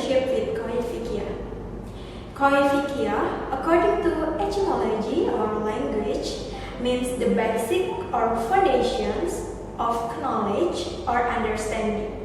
relationship with Qawaid Fiqhiyyah. Qawaid Fiqhiyyah, according to etymology or language, means the basic or foundations of knowledge or understanding.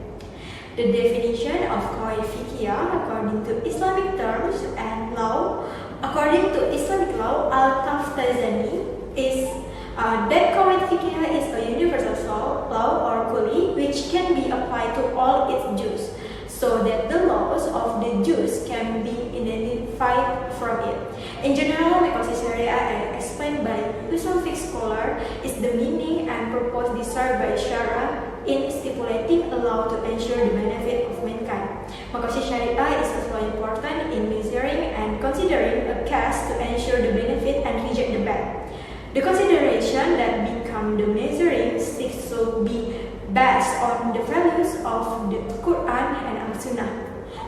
The definition of Qawaid Fiqhiyyah according to Islamic terms and law, according to Islamic law, Al-Taftazani is that Qawaid Fiqhiyyah is a universal law or kuli which can be applied to all its Jews, so that the laws of the Jews can be identified from it. In general, Maqasid Shariah, explained by Islamic scholar, is the meaning and purpose desired by Shariah in stipulating a law to ensure the benefit of mankind. Maqasid Shariah is also important in measuring and considering a case to ensure the benefit and reject the bad. The consideration that become the measuring stick should be based on the values of the Quran and Al-Sunnah,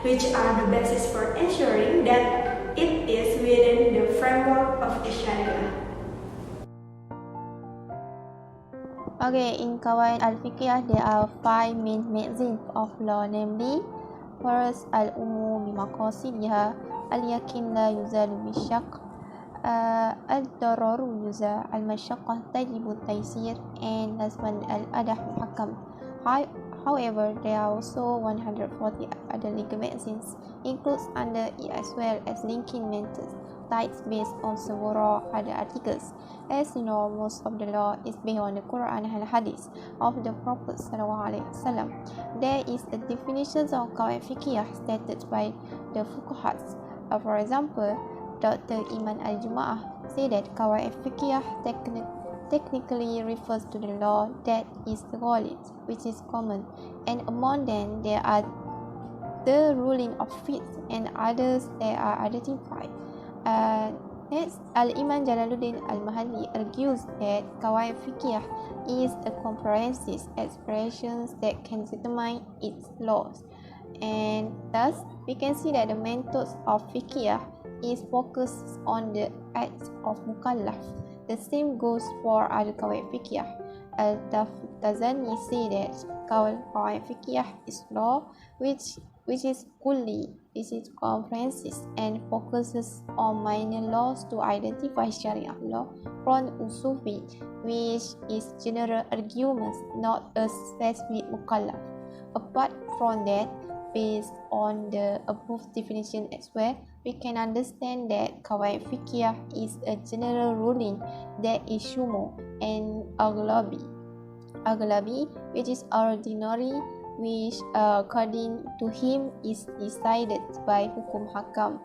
which are the basis for ensuring that it is within the framework of the Shariah. Okay, in Qawaid al-Fiqhiyyah, there are 5 main magazines of law, namely, first, al-umu bi maqasidiha, al-yakin la yuzalu bi shaq, al-dararu yuza, al-mashaqqah tajibu taysir, and last one, al-adah muhakkam. However, there are also 140 other legal magazines, includes under it as well as linking methods, types based on several other articles. As you know, most of the law is based on the Quran and Hadith of the Prophet ﷺ. There is a definition of Qawaid Fiqhiyyah stated by the Fuqahas. For example, Dr. Iman Al-Juma'ah said that Qawaid Fiqhiyyah technically refers to the law that is valid, which is common, and among them there are the ruling of fiqh and others that are identified. Next, Al-Imam Jalaluddin Al-Mahalli argues that Qawaid Fiqhiyyah is a comprehensive expression that can determine its laws, and thus we can see that the methods of Fiqhiyyah is focused on the acts of mukallaf. The same goes for other Qawaid Fiqhiyyah. Al-Taftazani say that Qawaid Fiqhiyyah is law which is kulli, this is comprehensive and focuses on minor laws to identify Shariah law from usufi, which is general arguments, not a specific mukallaf. Apart from that, based on the above definition as well, we can understand that Qawaid Fiqhiyyah is a general ruling that is shumul and aghlabi, which is ordinary, which according to him is decided by hukum hakam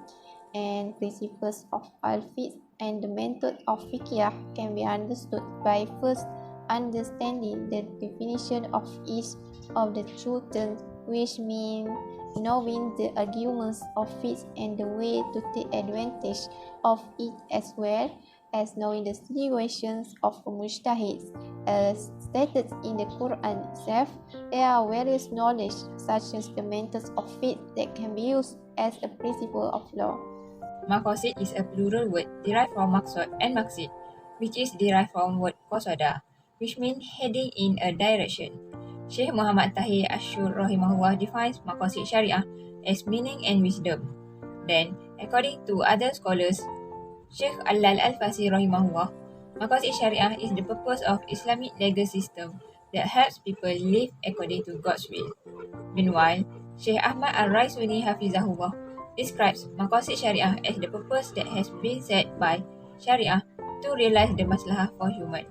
and principles of al-fiqh, and the method of fiqhiyyah can be understood by first understanding the definition of each of the two terms, which means knowing the arguments of it and the way to take advantage of it, as well as knowing the situations of mujtahid. As stated in the Quran itself, there are various knowledge such as the methods of it that can be used as a principle of law. Maqasid is a plural word derived from maqsad and maqsid, which is derived from word qasada, which means heading in a direction. Sheikh Muhammad Tahir Ashur rahimahullah defines Maqasid Shariah as meaning and wisdom. Then, according to other scholars, Sheikh Allal Al-Fasi rahimahullah, Maqasid Shariah is the purpose of Islamic legal system that helps people live according to God's will. Meanwhile, Sheikh Ahmad Al-Raisuni Hafizahullah describes Maqasid Shariah as the purpose that has been set by Shariah to realize the maslahah for human.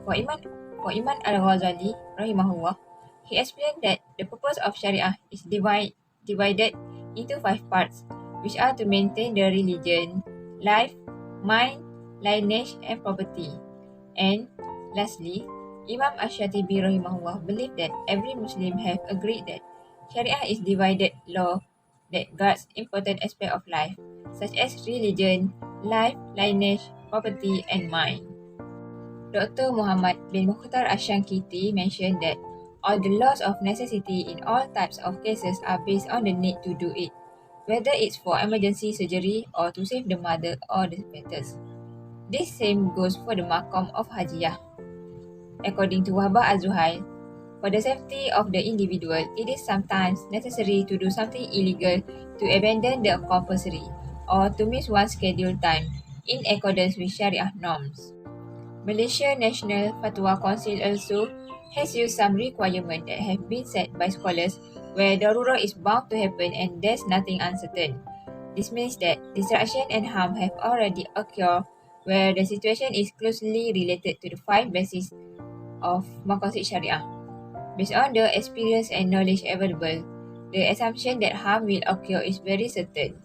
For Imam Al-Ghazali rahimahullah, he explained that the purpose of Shariah is divided into 5 parts, which are to maintain the religion, life, mind, lineage, and property. And lastly, Imam Ash-Shatibi rahimahullah believed that every Muslim have agreed that Shariah is divided law that guards important aspects of life, such as religion, life, lineage, property, and mind. Dr. Muhammad bin Mukhtar Ash-Shankiti mentioned that all the laws of necessity in all types of cases are based on the need to do it, whether it's for emergency surgery or to save the mother or the fetus. This same goes for the maqam of hajiyah. According to Wahbah Az-Zuhail, For the safety of the individual, it is sometimes necessary to do something illegal to abandon the compulsory or to miss one's scheduled time in accordance with Shariah norms. Malaysia National Fatwa Council also has used some requirements that have been set by scholars where darurah is bound to happen and there's nothing uncertain. This means that destruction and harm have already occurred where the situation is closely related to the 5 bases of Maqasid Shariah. Based on the experience and knowledge available, the assumption that harm will occur is very certain.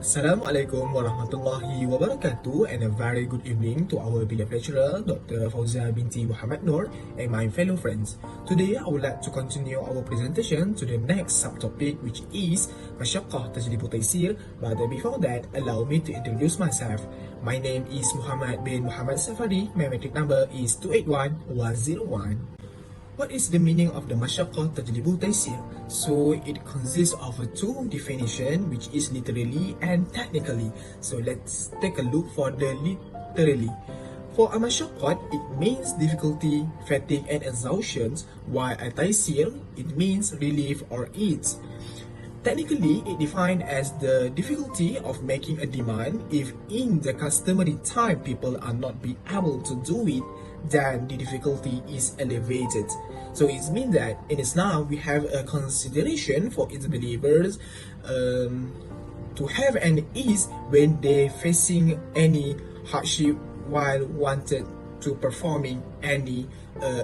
Assalamualaikum warahmatullahi wabarakatuh, and a very good evening to our beloved lecturer Dr. Fauzia binti Muhammad Noor and my fellow friends. Today I would like to continue our presentation to the next subtopic, which is Masyaqqah Tajlibu Taysir. But before that, allow me to introduce myself. My name is Muhammad bin Muhammad Safari. My metric number is 281101. What is the meaning of the Masyaqqah Tajlibu Taysir? So it consists of two definitions, which is literally and technically. So let's take a look for the literally. For a masyaqqat, it means difficulty, fatigue and exhaustion, while a taysir, it means relief or ease. Technically, it defined as the difficulty of making a demand if in the customary time people are not be able to do it, then the difficulty is elevated. So it means that in Islam we have a consideration for its believers to have an ease when they facing any hardship while wanted to performing any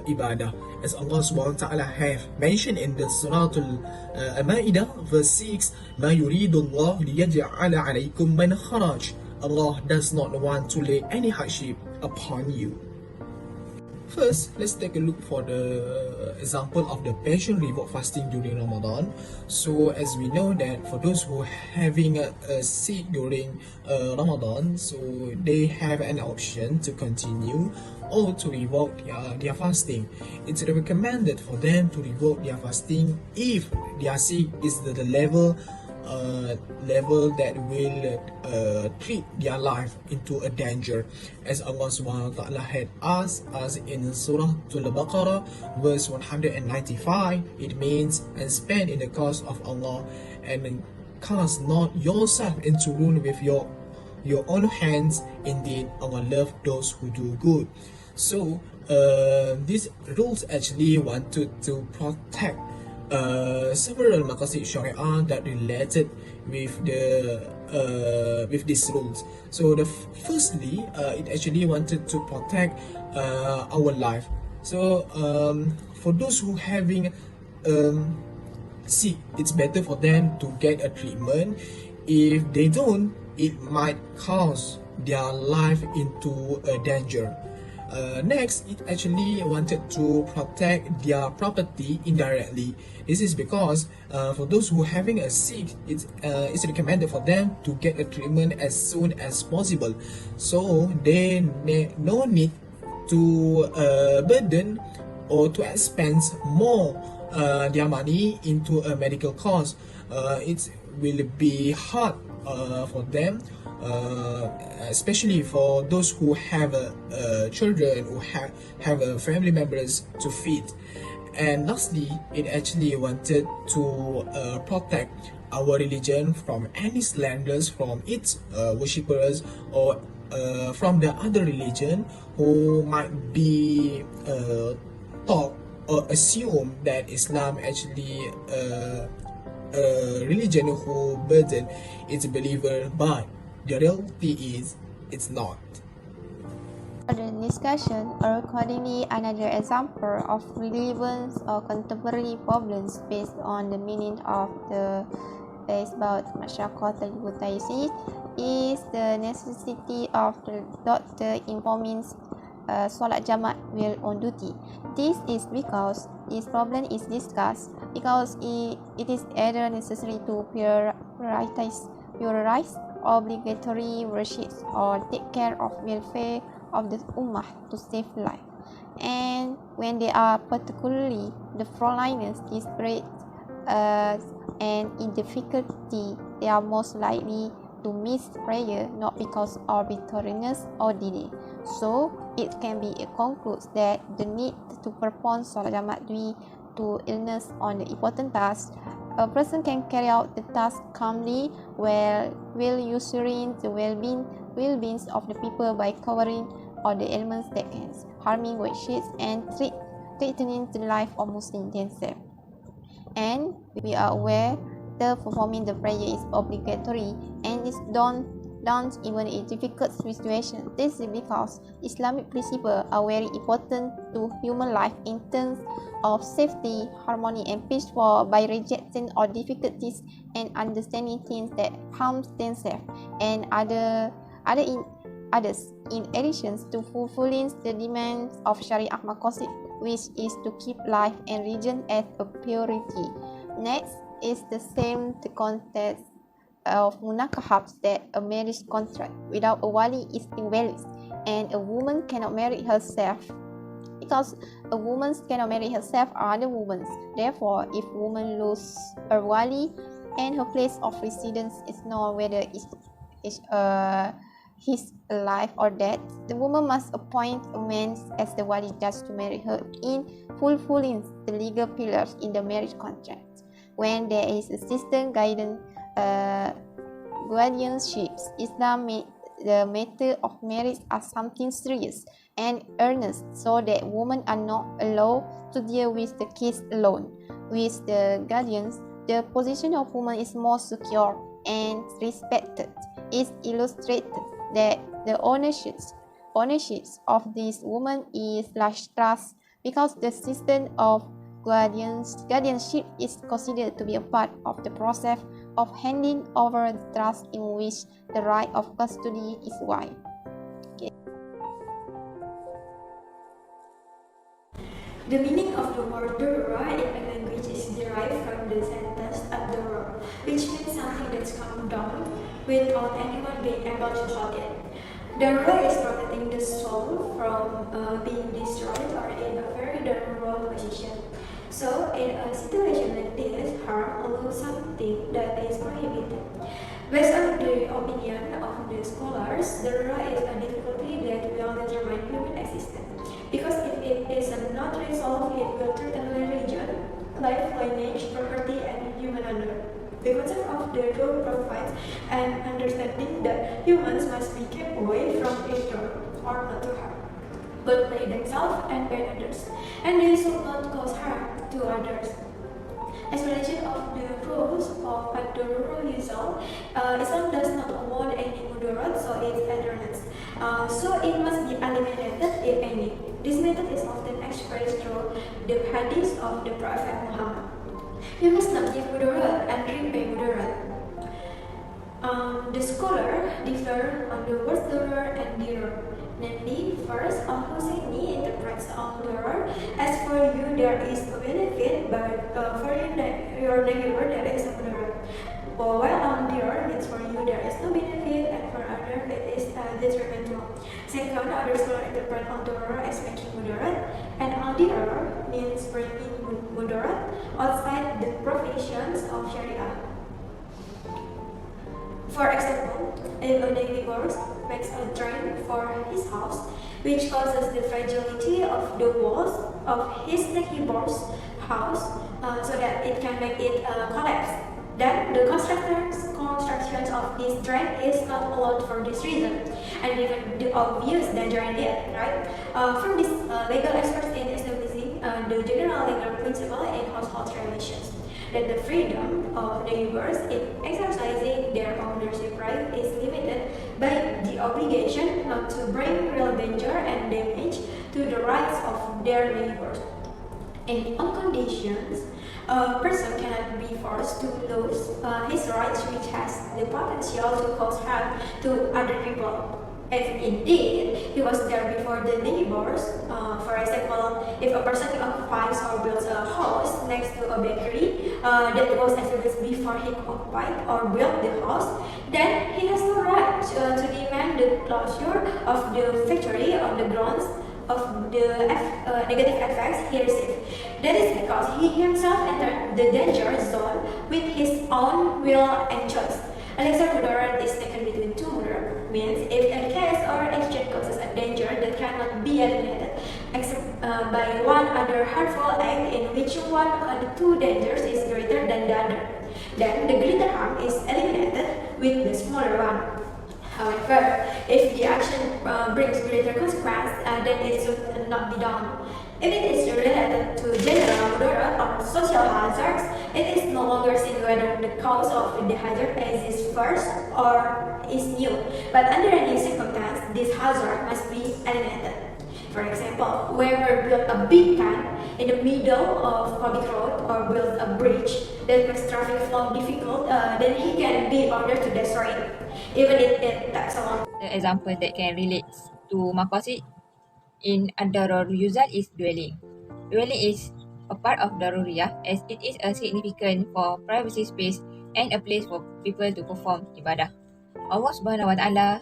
ibadah. As Allah subhanahu wa ta'ala have mentioned in the Surah Al-Ma'idah verse 6, مَا يُرِيدُ اللَّهُ لِيَجْعَلَ عَلَيْكُمْ مَنْ خَرَجٍ. Allah does not want to lay any hardship upon you. First, let's take a look for the example of the passion reward fasting during Ramadan. So as we know that for those who are having a sick during Ramadan, so they have an option to continue or to revoke their fasting. It's recommended for them to revoke their fasting if their sick is the level that will treat their life into a danger, as Allah subhanahu wa ta'ala had asked us in Surah Al-Baqarah verse 195. It means, and spend in the cause of Allah, and cast not yourself into ruin with your own hands. Indeed, Allah loves those who do good. So these rules actually wanted to protect several Maqasid Shariah that related with these rules. So firstly, it actually wanted to protect our life. So for those who having sick, it's better for them to get a treatment. If they don't, it might cause their life into a danger. Next, it actually wanted to protect their property indirectly. This is because for those who are having a sick, it's recommended for them to get a treatment as soon as possible. So they no need to burden or to expense more their money into a medical cost. It will be hard for them, especially for those who have children, who have family members to feed. And lastly, it actually wanted to protect our religion from any slanders from its worshippers or from the other religion who might be taught or assume that Islam actually a religion who burden its believer, but the reality is it's not. For the discussion, or accordingly, another example of relevance or contemporary problems based on the meaning of the base about Masyaqqah Tajlibu Taysir is the necessity of the doctor informing Solat Jamat while on duty. This is because this problem is discussed because it is either necessary to prioritize obligatory worships or take care of welfare of the ummah to save life. And when they are particularly the frontliners desperate and in difficulty, they are most likely to miss prayer not because of arbitrariness or delay. So it can be concluded that the need to perform Salat Jamak due to illness on the important task, a person can carry out the task calmly while ensuring the well-being of the people by covering all the elements that can harming worksheets and threatening the life of Muslims themselves. And we are aware that performing the prayer is obligatory and is done even in difficult situations. This is because Islamic principles are very important to human life in terms of safety, harmony, and peace. For by rejecting all difficulties and understanding things that harm themselves and others. In addition to fulfilling the demands of Shariah Maqasid, which is to keep life and religion as a purity. Next is the same the context of munakahabs, that a marriage contract without a wali is invalid, and a woman cannot marry herself because a woman cannot marry herself or other women. Therefore, if woman loses her wali and her place of residence is known whether he's alive or dead, the woman must appoint a man as the wali judge to marry her in fulfilling the legal pillars in the marriage contract. When there is assistance, guidance, guardianships, Islam made the matter of marriage as something serious and earnest, so that women are not allowed to deal with the case alone. With the guardians, the position of women is more secure and respected. It illustrated that the ownerships of these women is large trust, because the system of guardianship is considered to be a part of the process of handing over the trust, in which the right of custody is wide. The meaning of the word darura in a language is derived from the sentence ad-darur, which means something that's come down without anyone being able to hold it. Darura is protecting the soul from being destroyed or in a very vulnerable position. So, in a situation like this, harm allows something that is prohibited. Based on the opinion of the scholars, darura is a difficulty that will determine human existence, because if it is not resolved, it will threaten religion, life, lineage, property, and human honor. The concept of the law provides an understanding that humans must be kept away from danger or not to harm, but by themselves and by others, and they should not cause harm to others. Explanation of the rules of ad-darura Islam does not want any mudarat, so it's adherence. So it must be eliminated if any. This method is often expressed through the hadith of the Prophet Muhammad. You must not give mudarat and repay mudarat. The scholar differ on the words darur and dirar. Namely, first, Al-Husayni interprets al-darar as for you there is a benefit, but for your neighbor there is a mudarat. While al-dirar means for you there is no benefit, and for other it is detrimental. Second, other scholars interpret al-darar as making mudarat, and al-dirar means bringing mudarat outside the provisions of Shariah. For example, if a neighbor makes a drain for his house, which causes the fragility of the walls of his neighbor's house, so that it can make it collapse, then the construction of this drain is not allowed for this reason, and even the obvious danger in it, right? From this, legal experts in establishing the general legal principle in household relations, that the freedom of neighbors in exercising their ownership right is limited by the obligation not to bring real danger and damage to the rights of their neighbors. In all conditions, a person cannot be forced to lose his rights, which has the potential to cause harm to other people. If indeed he was there before the neighbors, for example, if a person occupies or builds a house next to a bakery that was established before he occupied or built the house, then he has no right to demand the closure of the factory on the grounds of the negative effects he received. That is because he himself entered the danger zone with his own will and choice. A lesser mudarat is taken between two mudarat, means if a case or exchange causes a danger that can cannot be eliminated except by one other harmful act in which one of the two dangers is greater than the other. Then the greater harm is eliminated with the smaller one. However, if the action brings greater consequence, then it should not be done. If it is related to general mudarat or social hazards, it is no longer seen whether the cause of the hazard exists first or is new. But under any circumstance, this hazard must be eliminated. For example, whoever built a big can in the middle of public road or built a bridge that makes traffic flow difficult, then he can be ordered to destroy it, even if it takes a long. The example that can relate to Maqasid in Ad-Darar Yuzal is dwelling. Dwelling is a part of Daruriyah as it is a significant for privacy space and a place for people to perform ibadah. Allah Subhanahu Wa Ta'ala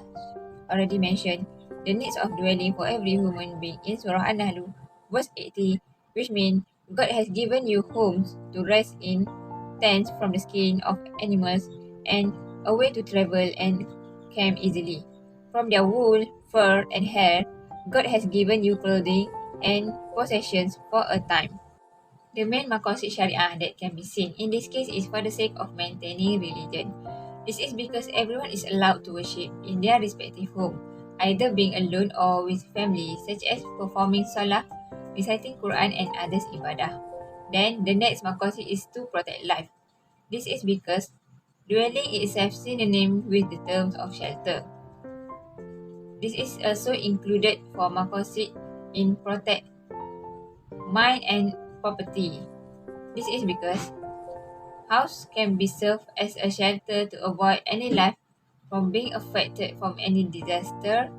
already mentioned the needs of dwelling for every human being in Surah An-Nahl verse 80, which means God has given you homes to rest in, tents from the skin of animals, and a way to travel and camp easily. From their wool, fur, and hair, God has given you clothing and possessions for a time. The main Maqasid Shariah that can be seen in this case is for the sake of maintaining religion. This is because everyone is allowed to worship in their respective home, either being alone or with family, such as performing salah, reciting Quran and others ibadah. Then the next Maqasid is to protect life. This is because dwelling itself synonym with the terms of shelter. This is also included for Maqasid in protect mind and property. This is because house can be served as a shelter to avoid any life from being affected from any disaster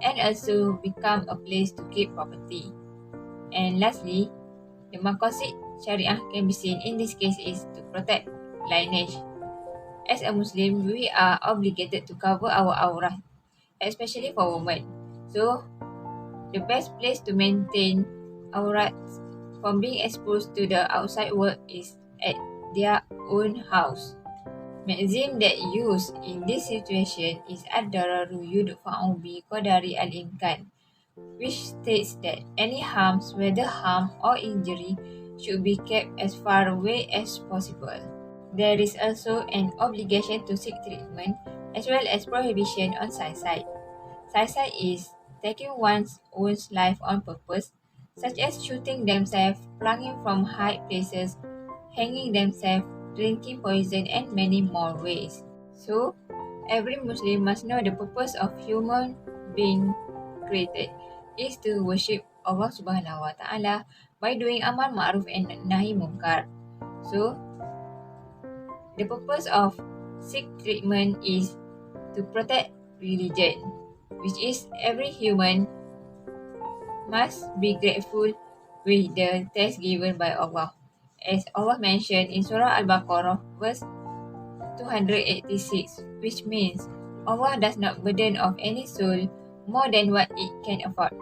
and also become a place to keep property. And lastly, the Maqasid Shariah can be seen in this case is to protect lineage. As a Muslim, we are obligated to cover our aurah, especially for women. So, the best place to maintain aurats from being exposed to the outside world is at their own house. Maxim that used in this situation is ad-dararu yudfa'u bi qadari al-imkan, which states that any harms, whether harm or injury, should be kept as far away as possible. There is also an obligation to seek treatment as well as prohibition on suicide. Suicide is taking one's own life on purpose, such as shooting themselves, plunging from high places, hanging themselves, drinking poison, and many more ways. So, every Muslim must know the purpose of human being created is to worship Allah Subhanahu Wa Ta'ala by doing amal ma'ruf and nahi munkar. So, the purpose of seek treatment is to protect religion, which is every human must be grateful with the test given by Allah. As Allah mentioned in Surah Al-Baqarah verse 286, which means Allah does not burden of any soul more than what it can afford.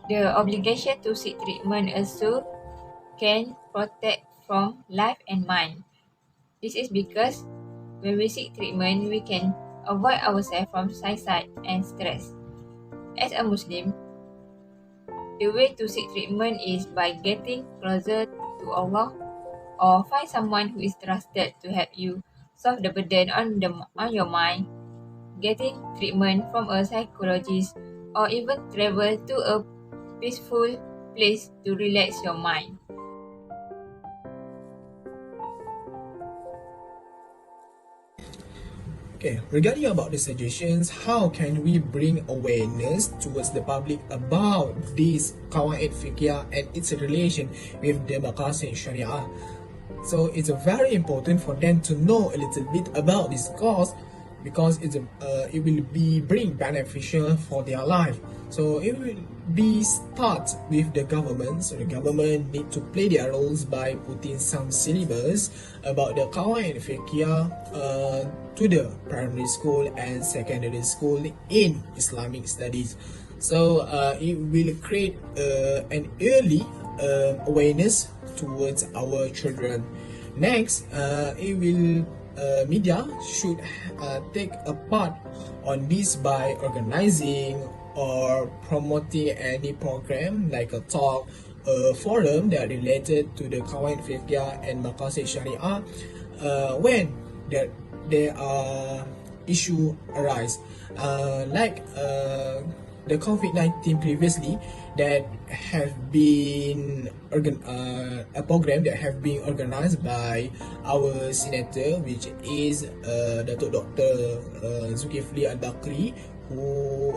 The obligation to seek treatment also can protect from life and mind. This is because when we seek treatment, we can avoid ourselves from suicide and stress. As a Muslim, the way to seek treatment is by getting closer to Allah or find someone who is trusted to help you solve the burden on your mind, getting treatment from a psychologist, or even travel to a peaceful place to relax your mind. Okay, regarding about the suggestions, how can we bring awareness towards the public about this Qawaid Fiqhiyyah and its relation with the Maqasid Shariah? So it's very important for them to know a little bit about this cause because it will be bring beneficial for their life. So it will be start with the government. So the government need to play their roles by putting some syllabus about the Qawaid Fiqhiyyah to the primary school and secondary school in Islamic studies. So it will create an early awareness towards our children. Next, it will media should take a part on this by organizing or promoting any program like a talk, a forum that related to the Qawaid Fiqhiyyah and Maqasid Shariah when there are issue arise, like the COVID-19 previously that have been a program that have been organized by our senator, which is Datuk Dr. Zulkifli Al-Bakri, who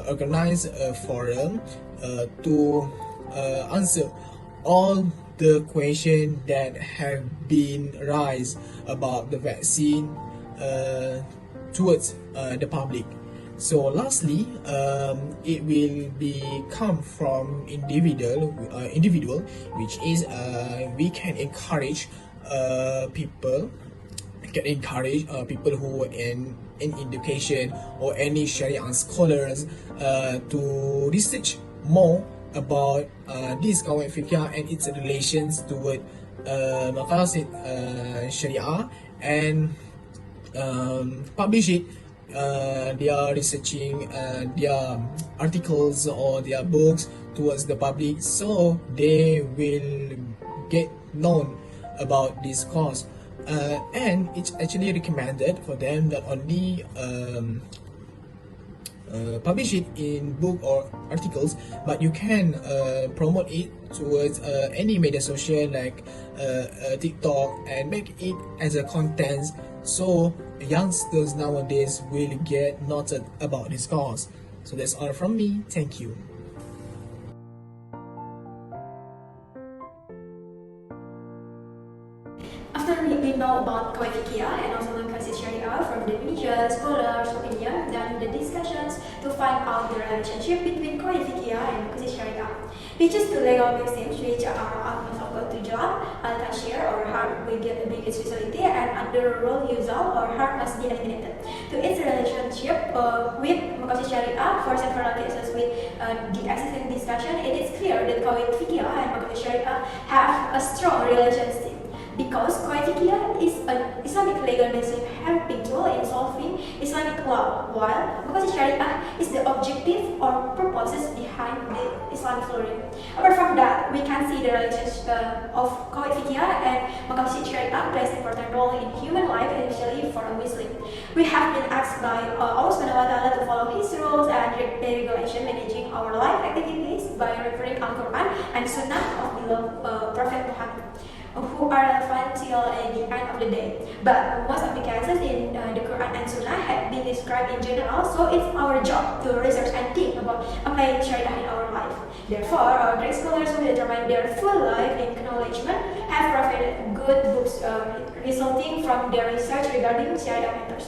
organized a forum to answer all the questions that have been raised about the vaccine towards the public. So lastly, it will be come from individual, which is we can encourage people who in education or any Sharia scholars to research more about this Qawaid Fiqhiyyah and its relations toward Maqasid Sharia and publish it. They are researching their articles or their books towards the public, so they will get known about this cause, and it's actually recommended for them not only publish it in book or articles, but you can promote it towards any media social like TikTok and make it as a content, so youngsters nowadays will get noted about this cause. So that's all from me. Thank you. After we know about Qawaid Fiqhiyyah and also Maqasid Shariah from the Indonesia scholars' opinion, then the discussions to find out the relationship between Qawaid Fiqhiyyah and Maqasid Shariah. We choose the legal maxims which are al-masaqat tujab, al-tashir or harm will get the biggest facility, and under rule usual or harm must be eliminated. To its relationship with Maqasid Shariah, for several cases with the existing discussion, it is clear that Qawaid Fiqhiyyah and Maqasid Shariah have a strong relationship. Because Qawaid Fiqhiyyah is an Islamic legal method helping tool in solving Islamic law, while Maqasid Shariah is the objective or purposes behind the Islamic law. Apart from that, we can see the relationship of Qawaid Fiqhiyyah and Maqasid Shariah plays an important role in human life, especially for a Muslim. We have been asked by Allah Subhanahu wa Taala to follow His rules and regulation managing our life activities by referring Al-Quran and Sunnah of beloved Prophet Muhammad, who are relevant till the end of the day. But most of the cases in the Quran and Sunnah have been described in general, so it's our job to research and think about applying Sharia in our life. Therefore, our great scholars who determine their full life in acknowledgement have provided good books resulting from their research regarding Sharia matters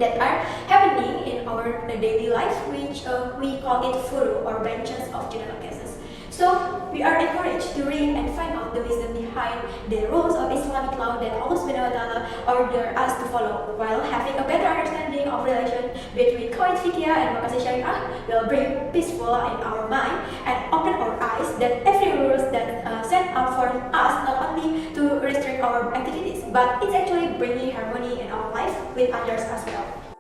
that are happening in our daily life, which we call it furu or branches of general cases. So we are encouraged to read and find out the wisdom behind the rules of Islamic law that Allah Subhanahu wa Taala ordered us to follow. While having a better understanding of relation between Qawaid Fiqhiyyah and Maqasid Shariah will bring peaceful in our mind and open our eyes that every rules that set up for us not only to restrict our activities, but it's actually bringing harmony in our life with others as well.